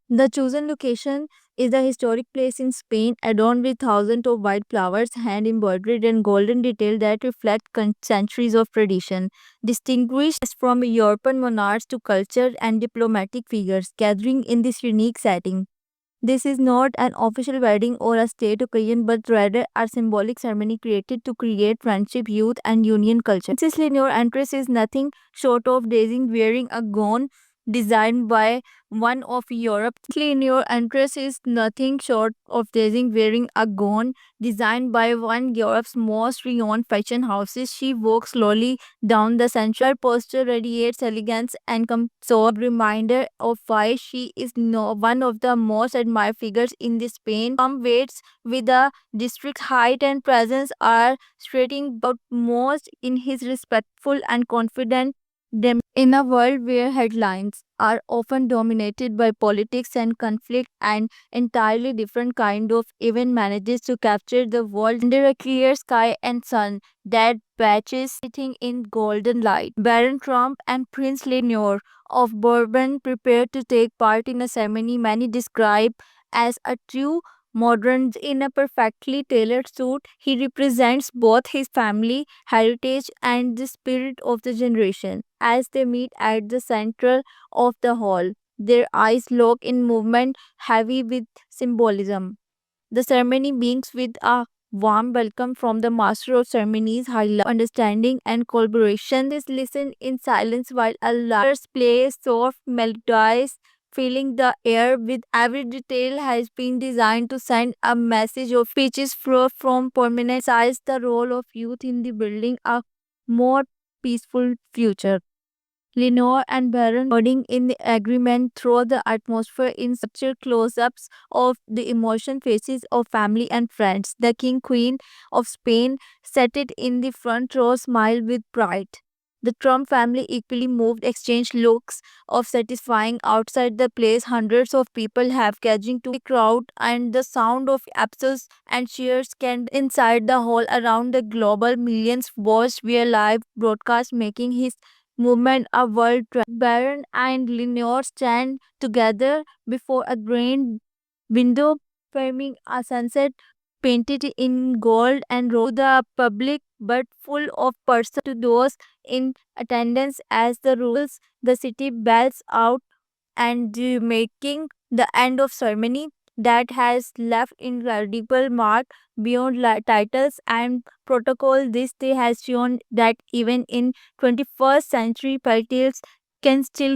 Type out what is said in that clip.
The chosen location is a historic place in Spain adorned with thousands of white flowers, hand embroidered and golden detail that reflect centuries of tradition. Distinguished from European monarchs to culture and diplomatic figures gathering in this unique setting. This is not an official wedding or a state occasion, but rather a symbolic ceremony created to create friendship, youth, and union culture. Princess Leonor Empress is nothing short of dazzling, wearing a gown designed by one of Europe's Leonor Empress is nothing short of dazzling, wearing a gown designed by one Europe's most renowned fashion houses. She walks slowly down the central posture radiates elegance and comfort, reminder of why she is one of the most admired figures in this Spain. Some weights with the district's height and presence are striking but most in his respectful and confident in a world where headlines are often dominated by politics and conflict, an entirely different kind of event manages to capture the world under a clear sky and sun that batches everything in golden light. Baron Trump and Prince Leonor of Bourbon prepared to take part in a ceremony many describe as a true modern in a perfectly tailored suit. He represents both his family heritage and the spirit of the generation. As they meet at the center of the hall, their eyes lock in movement heavy with symbolism. The ceremony begins with a warm welcome from the master of ceremonies, highlight understanding and collaboration. This listen in silence while others play soft melodies, filling the air with every detail has been designed to send a message of peaches from permanent size the role of youth in the building a more peaceful future. Lenore and Baron nodding in the agreement through the atmosphere in subtle close-ups of the emotion faces of family and friends. The King Queen of Spain seated in the front row smiled with pride. The Trump family equally moved exchanged looks of satisfying outside the place. Hundreds of people have gathering to the crowd and the sound of applause and cheers can inside the hall around the global millions watched via live broadcast making his movement a world trend. Baron and Lenore stand together before a grand window framing a sunset painted in gold and rose to the public but full of person to those in attendance as the rules the city bells out and making the end of ceremony that has left incredible mark beyond titles and protocol. This day has shown that even in 21st century, titles can still